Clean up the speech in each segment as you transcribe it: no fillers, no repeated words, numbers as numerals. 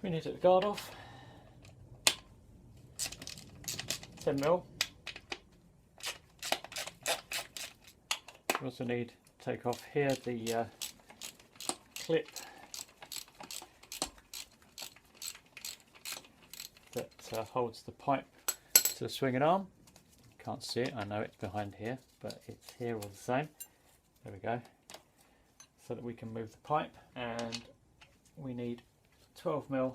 We need to take the guard off. 10mm. We also need to take off here the clip that holds the pipe to the swinging arm. You can't see it, I know it's behind here, but it's here all the same. There we go. So that we can move the pipe, and we need 12mm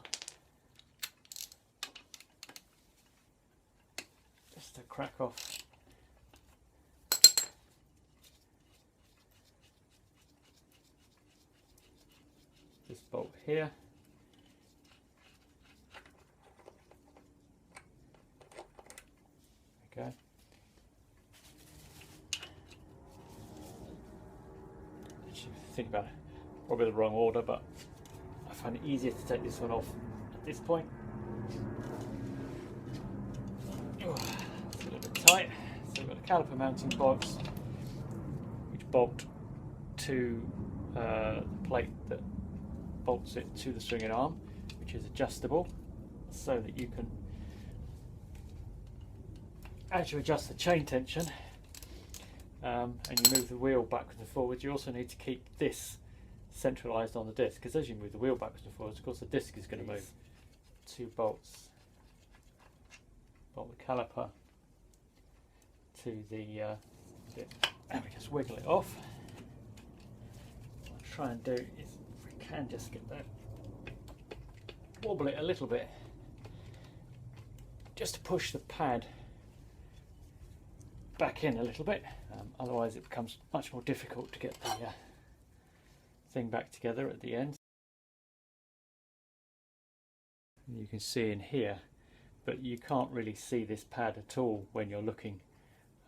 just to crack off this bolt here. There we go. Think about it, probably the wrong order, but I find it easier to take this one off at this point. It's a little bit tight. So we've got a caliper mounting box which bolts to the plate that bolts it to the swinging arm, which is adjustable so that you can actually adjust the chain tension. And you move the wheel backwards and forwards. You also need to keep this centralised on the disc, because as you move the wheel backwards and forwards, of course the disc is going to move. 2 bolts. Bolt the caliper to the bit, and we just wiggle it off. What I'll try and do is, if we can, just get that, wobble it a little bit, just to push the pad back in a little bit. Otherwise it becomes much more difficult to get the thing back together at the end. And you can see in here, but you can't really see this pad at all when you're looking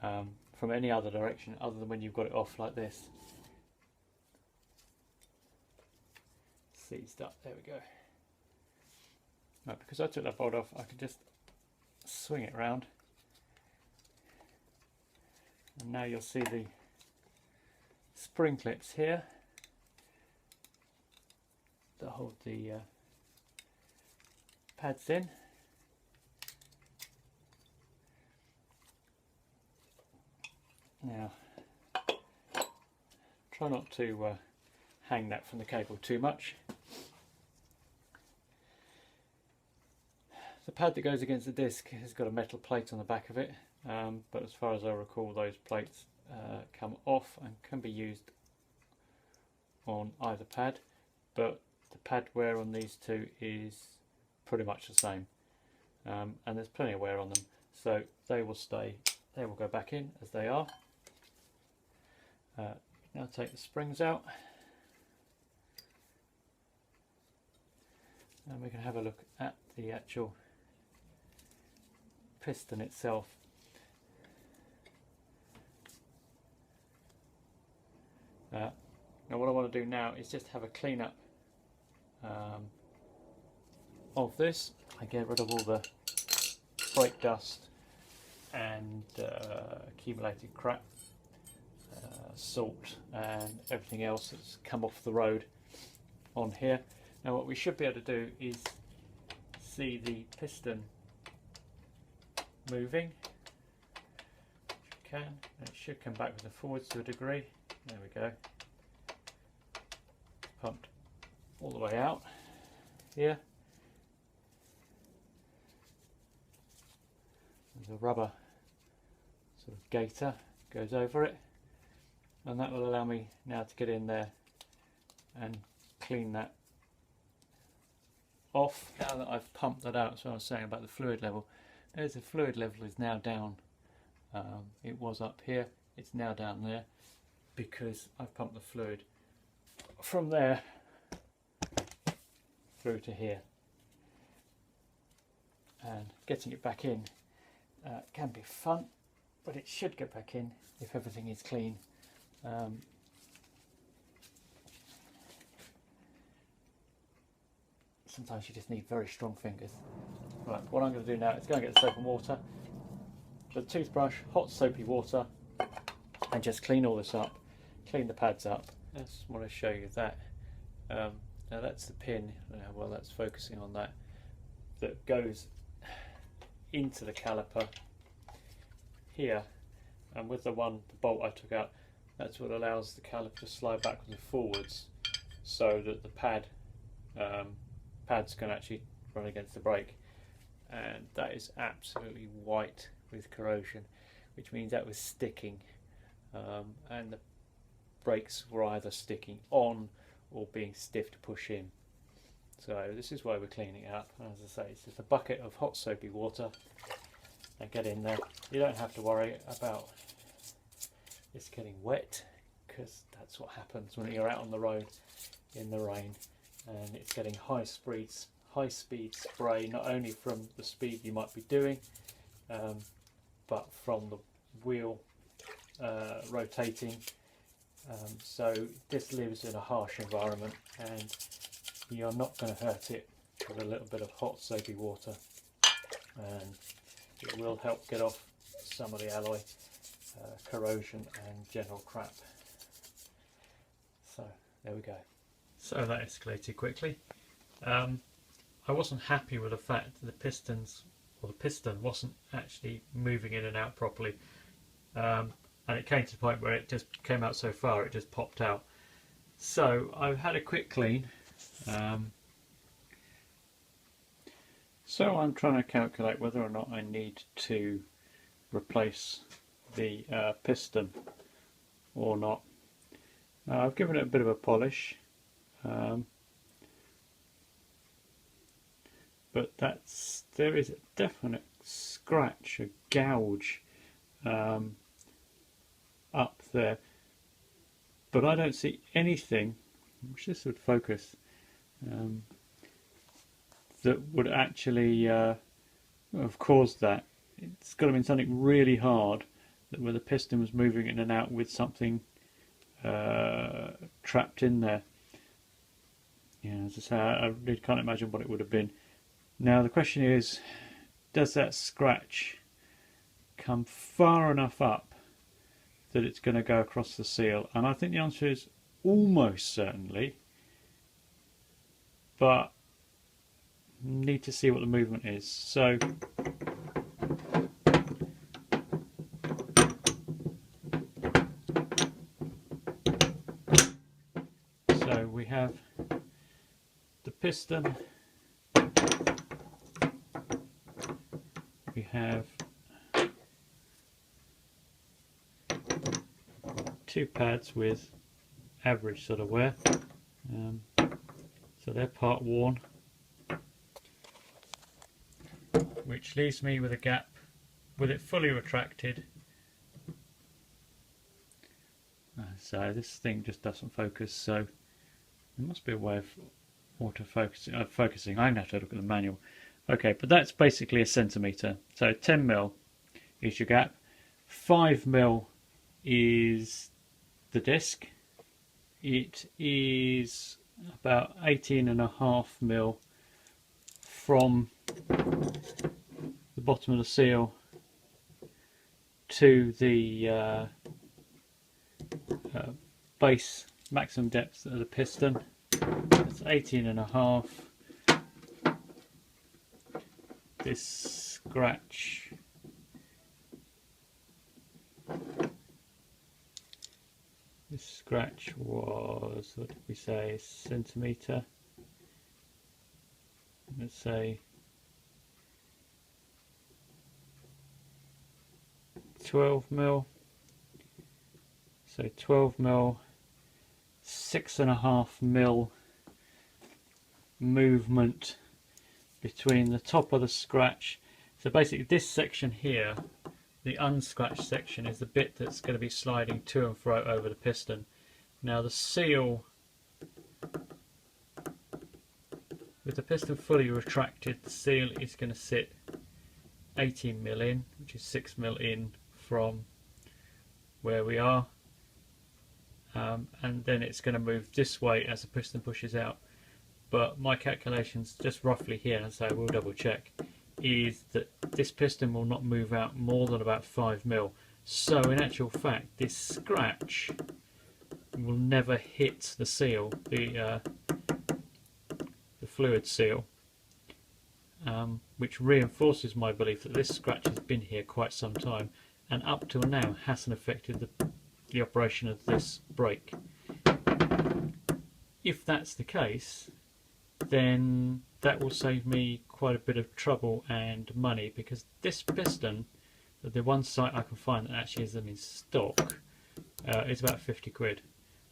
from any other direction other than when you've got it off like this. Seized up, there we go. Right, because I took that bolt off, I can just swing it around. And now you'll see the spring clips here that hold the pads in. Now, try not to hang that from the cable too much. The pad that goes against the disc has got a metal plate on the back of it. But as far as I recall, those plates come off and can be used on either pad, but the pad wear on these two is pretty much the same, and there's plenty of wear on them, so they will stay, they will go back in as they are. Now take the springs out, and we can have a look at the actual piston itself. Now what I want to do now is just have a clean up of this. I get rid of all the brake dust and accumulated crap, salt and everything else that's come off the road on here. Now what we should be able to do is see the piston moving. If you can, and it should come backwards and forwards to a degree. There we go. Pumped all the way out here. There's a rubber sort of gaiter goes over it, and that will allow me now to get in there and clean that off. Now that I've pumped that out, so I was saying about the fluid level. There's the fluid level is now down. It was up here, it's now down there because I've pumped the fluid from there through to here. And getting it back in can be fun, but it should get back in if everything is clean. Sometimes you just need very strong fingers. Right, what I'm going to do now is go and get the soap and water, with a toothbrush, hot soapy water, and just clean all this up, clean the pads up. I just want to show you that Now that's the pin, well that's focusing on that, that goes into the caliper here, and with the bolt I took out, that's what allows the caliper to slide backwards and forwards so that the pads can actually run against the brake. And that is absolutely white with corrosion, which means that was sticking, and the brakes were either sticking on or being stiff to push in. So this is why we're cleaning it up. And as I say, it's just a bucket of hot soapy water and get in there. You don't have to worry about it's getting wet, because that's what happens when you're out on the road in the rain and it's getting high speed spray, not only from the speed you might be doing, but from the wheel rotating. So this lives in a harsh environment, and you're not going to hurt it with a little bit of hot soapy water, and it will help get off some of the alloy corrosion and general crap. So there we go. So that escalated quickly. I wasn't happy with the fact that the piston wasn't actually moving in and out properly, and it came to the point where it just came out so far it just popped out. So I've had a quick clean. So I'm trying to calculate whether or not I need to replace the piston or not. I've given it a bit of a polish, but there is a definite scratch, a gouge up there, but I don't see anything, which this would focus, that would actually have caused that. It's got to be something really hard, that where the piston was moving in and out with something trapped in there. Yeah, as I say, I really can't imagine what it would have been. Now the question is, does that scratch come far enough up that it's going to go across the seal? And I think the answer is almost certainly, but need to see what the movement is. So we have the piston, we have two pads with average sort of wear, so they're part worn, which leaves me with a gap with it fully retracted. So this thing just doesn't focus, so there must be a way of focusing. I'm going to have to look at the manual. Okay, but that's basically a centimetre. So 10mm is your gap, 5mm is the disc, it is about 18.5mm from the bottom of the seal to the base maximum depth of the piston. That's 18.5. This scratch was, what did we say, centimetre? Let's say 12mm. So 12mm, 6.5mm movement between the top of the scratch. So basically this section here, the unscratched section, is the bit that's going to be sliding to and fro over the piston. Now the seal, with the piston fully retracted, the seal is going to sit 18mm in, which is 6mm in from where we are, and then it's going to move this way as the piston pushes out. But my calculations, just roughly here, and so we'll double check, is that this piston will not move out more than about 5mm. So in actual fact, this scratch will never hit the seal. The fluid seal, which reinforces my belief that this scratch has been here quite some time and up till now hasn't affected the operation of this brake. If that's the case, then that will save me quite a bit of trouble and money, because this piston, the one site I can find that actually has them in stock, is about 50 quid.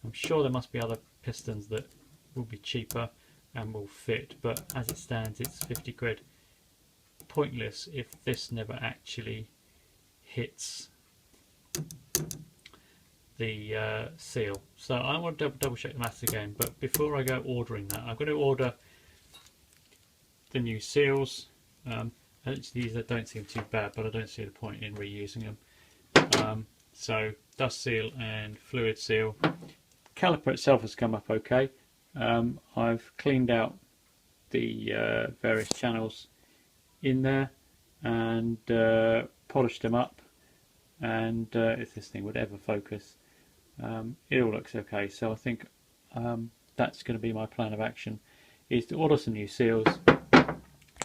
I'm sure there must be other pistons that will be cheaper and will fit, but as it stands it's 50 quid. Pointless if this never actually hits the seal. So I want to double check the maths again, but before I go ordering that, I'm going to order the new seals. These don't seem too bad, but I don't see the point in reusing them. So dust seal and fluid seal. Caliper itself has come up okay. I've cleaned out the various channels in there and polished them up, and if this thing would ever focus, it all looks okay. So I think that's going to be my plan of action, is to order some new seals,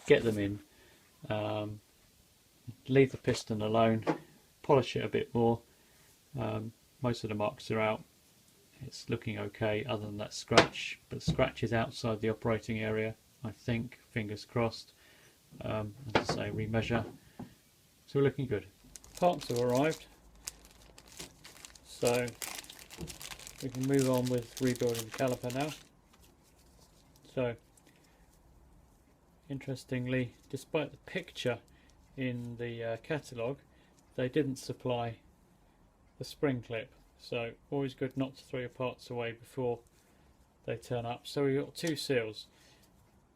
get them in, leave the piston alone, polish it a bit more. Most of the marks are out, it's looking okay other than that scratch, but the scratch is outside the operating area, I think, fingers crossed. As I say, remeasure, so we're looking good. Parts have arrived, so we can move on with rebuilding the caliper now. So interestingly, despite the picture in the catalogue, they didn't supply the spring clip, so always good not to throw your parts away before they turn up. So we've got two seals,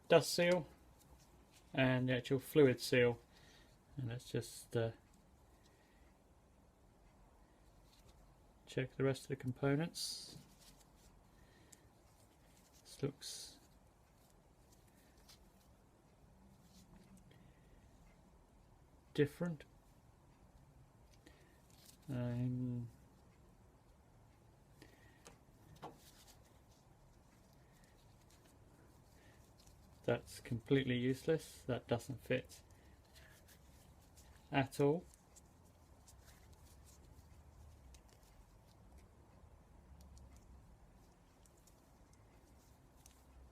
dust seal and the actual fluid seal, and let's just check the rest of the components. This looks different. That's completely useless. That doesn't fit at all.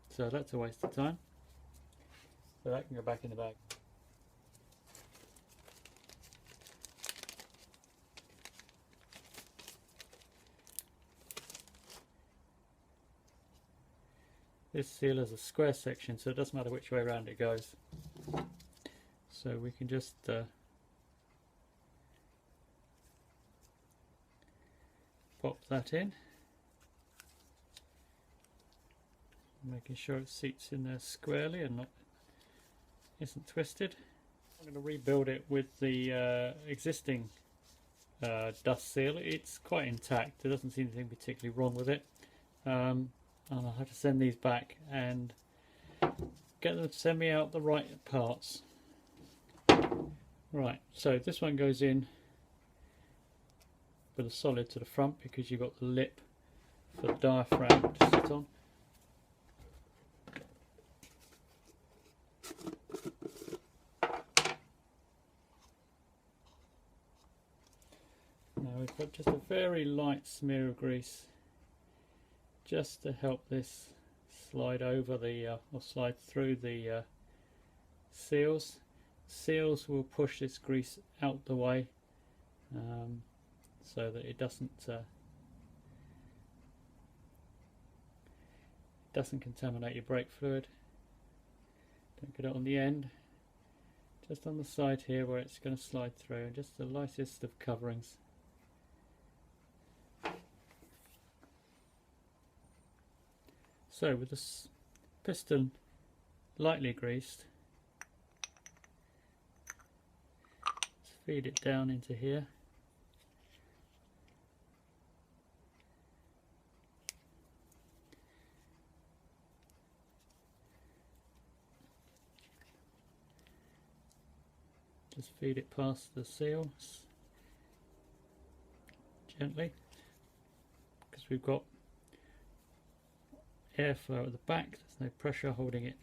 So that's a waste of time. So that can go back in the bag. This seal has a square section, so it doesn't matter which way around it goes. So we can just pop that in, making sure it seats in there squarely and isn't twisted. I'm going to rebuild it with the existing dust seal. It's quite intact, there doesn't seem anything particularly wrong with it. And I'll have to send these back and get them to send me out the right parts. Right, so this one goes in with a solid to the front because you've got the lip for the diaphragm to sit on. Now we've got just a very light smear of grease just to help this slide over the or slide through the seals. Seals will push this grease out the way so that it doesn't contaminate your brake fluid. Don't get it on the end, just on the side here where it's going to slide through, and just the lightest of coverings. So with this piston lightly greased, let's feed it down into here. Just feed it past the seals gently, because we've got airflow at the back, there's no pressure holding it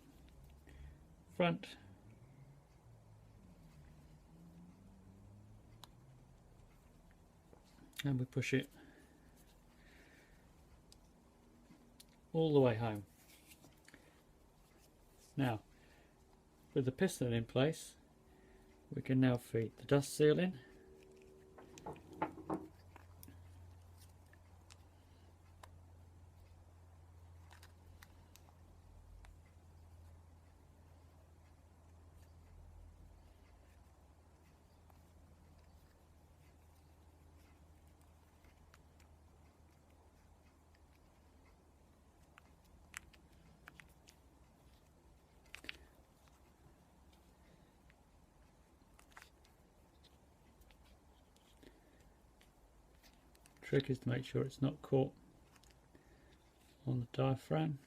front. And we push it all the way home. Now, with the piston in place, we can now feed the dust seal in. Trick is to make sure it's not caught on the diaphragm.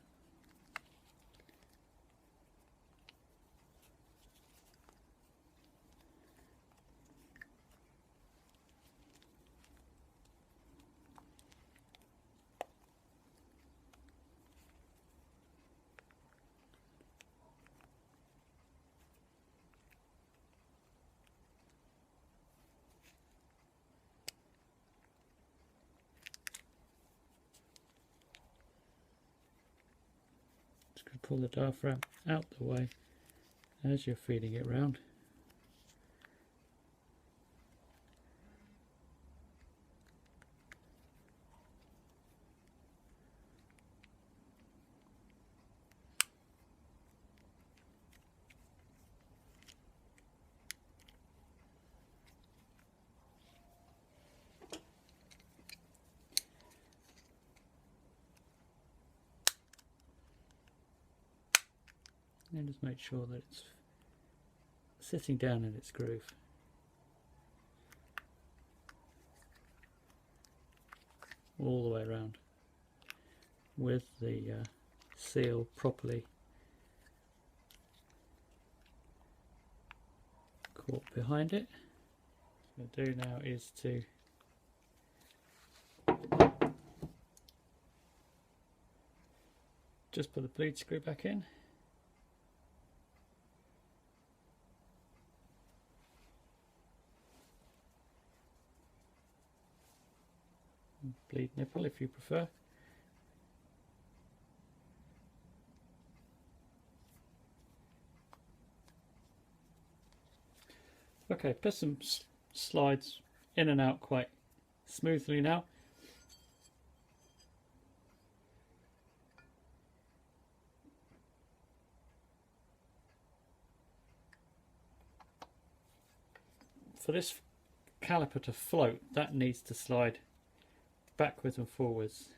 Pull the diaphragm out the way as you're feeding it round. And just make sure that it's sitting down in its groove. All the way around with the seal properly caught behind it. What I'll do now is to just put the bleed screw back in. Bleed nipple if you prefer. Okay, piston slides in and out quite smoothly now. For this caliper to float, that needs to slide backwards and forwards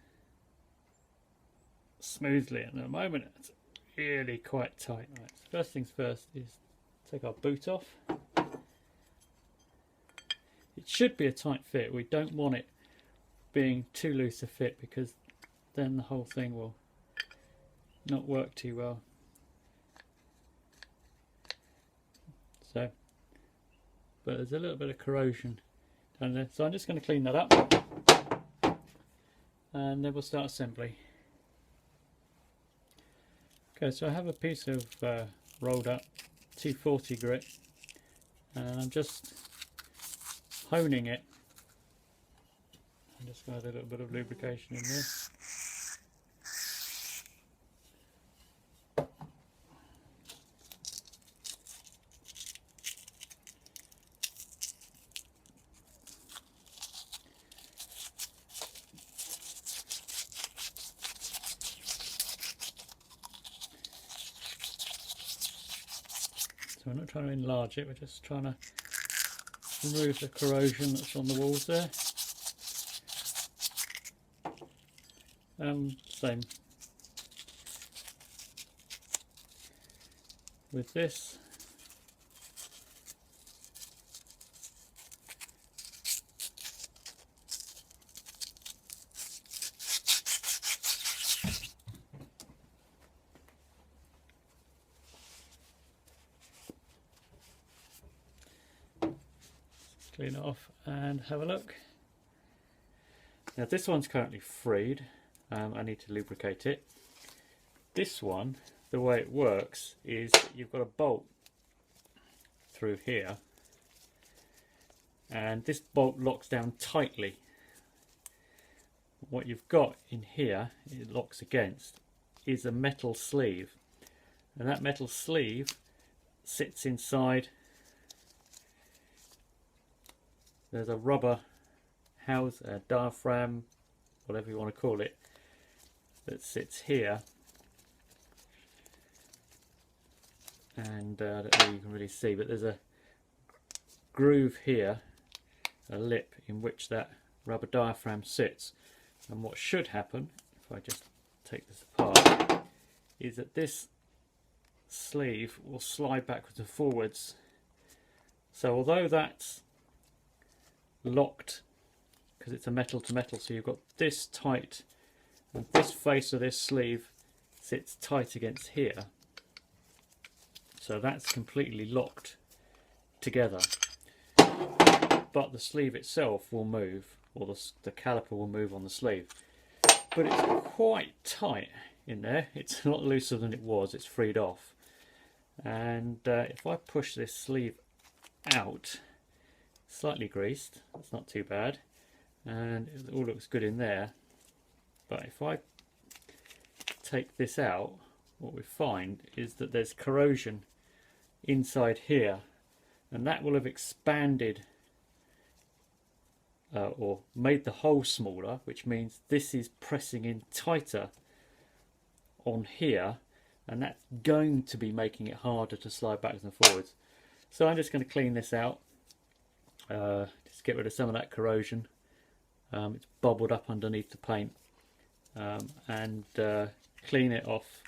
smoothly, and at the moment it's really quite tight. Right, so first things first is take our boot off. It should be a tight fit. We don't want it being too loose a fit, because then the whole thing will not work too well. So, but there's a little bit of corrosion down there, so I'm just going to clean that up. And then we'll start assembly. Okay, so I have a piece of rolled up 240 grit, and I'm just honing it. I'm just going to add a little bit of lubrication in there. So we're not trying to enlarge it, we're just trying to remove the corrosion that's on the walls there. Same with this. Clean it off and have a look. Now this one's currently freed. I need to lubricate it. This one, the way it works is you've got a bolt through here, and this bolt locks down tightly. What you've got in here, it locks against, is a metal sleeve, and that metal sleeve sits inside. There's a rubber house, a diaphragm, whatever you want to call it, that sits here, and I don't know if you can really see, but there's a groove here, a lip in which that rubber diaphragm sits. And what should happen, if I just take this apart, is that this sleeve will slide backwards and forwards. So although that's locked, because it's a metal to metal, so you've got this tight, and this face of this sleeve sits tight against here, so that's completely locked together. But the sleeve itself will move, or the caliper will move on the sleeve, but it's quite tight in there. It's a lot looser than it was. It's freed off, and if I push this sleeve out, slightly greased, that's not too bad, and it all looks good in there. But if I take this out, what we find is that there's corrosion inside here, and that will have expanded or made the hole smaller, which means this is pressing in tighter on here, and that's going to be making it harder to slide backwards and forwards. So I'm just going to clean this out, just get rid of some of that corrosion. It's bubbled up underneath the paint, and clean it off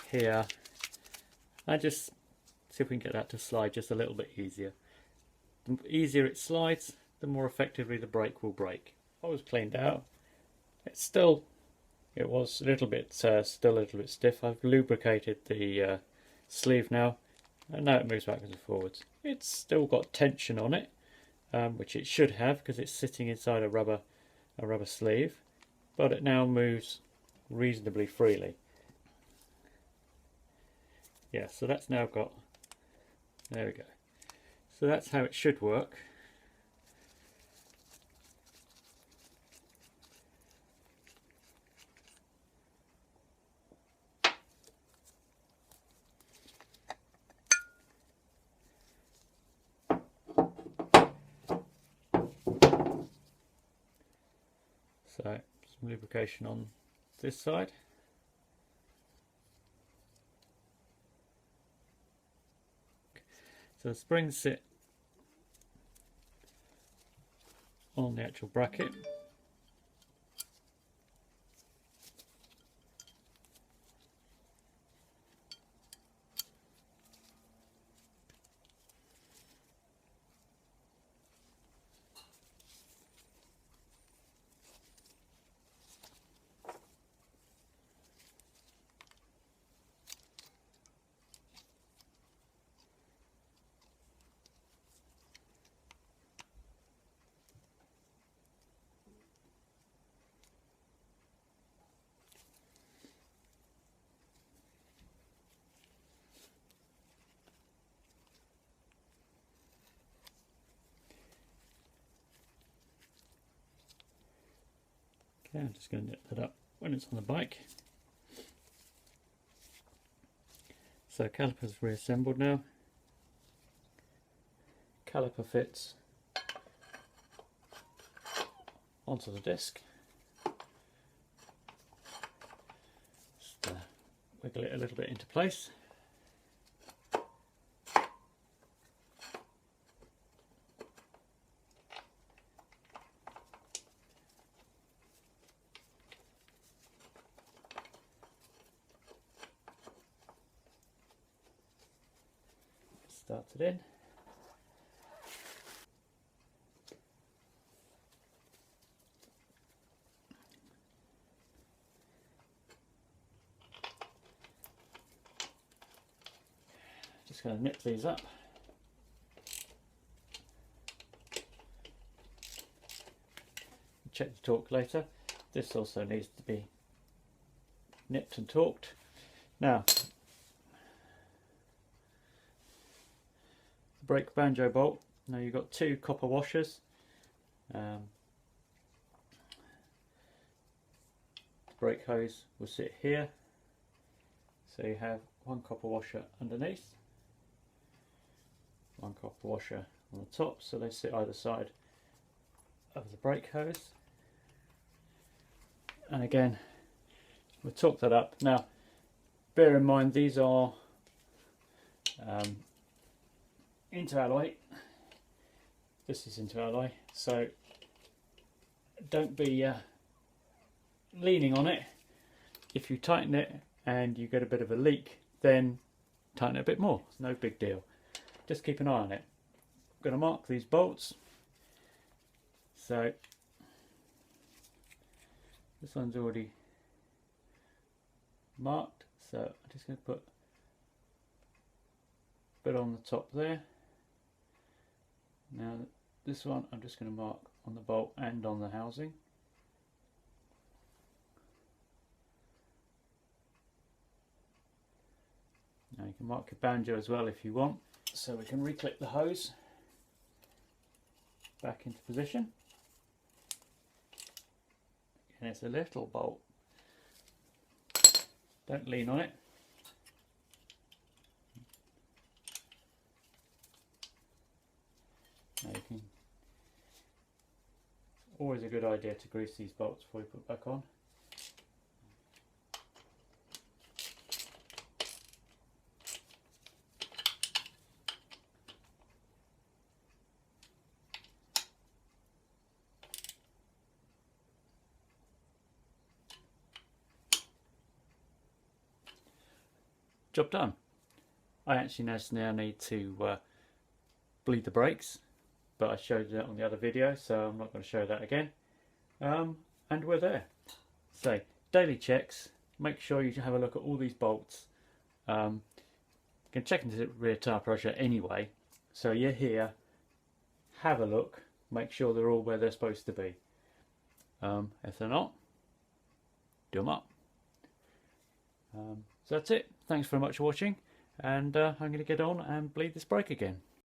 here, and just see if we can get that to slide just a little bit easier. The easier it slides, the more effectively the brake will brake. I was cleaned out. It was a little bit still a little bit stiff. I've lubricated the sleeve now, and now it moves backwards and forwards. It's still got tension on it, which it should have because it's sitting inside a rubber sleeve, but it now moves reasonably freely. Yeah, so that's now got, there we go. So that's how it should work. So some lubrication on this side. So the springs sit on the actual bracket. Okay, I'm just going to nip that up when it's on the bike. So caliper's reassembled now. Caliper fits onto the disc. Just wiggle it a little bit into place. Start it in. Just going to nip these up. Check the torque later. This also needs to be nipped and torqued. Now, the brake banjo bolt. Now you've got two copper washers. The brake hose will sit here. So you have one copper washer underneath, one copper washer on the top, so they sit either side of the brake hose. And again, we'll torque that up. Now, bear in mind these are inter-alloy. This is inter-alloy, so don't be leaning on it. If you tighten it and you get a bit of a leak, then tighten it a bit more. It's no big deal. Just keep an eye on it. I'm going to mark these bolts. So this one's already marked, so I'm just going to put a bit on the top there. Now this one I'm just going to mark on the bolt and on the housing. Now you can mark your banjo as well if you want. So we can reclip the hose back into position. And it's a little bolt. Don't lean on it. Now you can, always a good idea to grease these bolts before you put back on. Job done. I actually now need to bleed the brakes, but I showed that on the other video, so I'm not going to show that again. And we're there. So, daily checks. Make sure you have a look at all these bolts. You can check into the rear tyre pressure anyway. So you're here, have a look, make sure they're all where they're supposed to be. If they're not, do them up. So that's it. Thanks very much for watching, and I'm going to get on and bleed this brake again.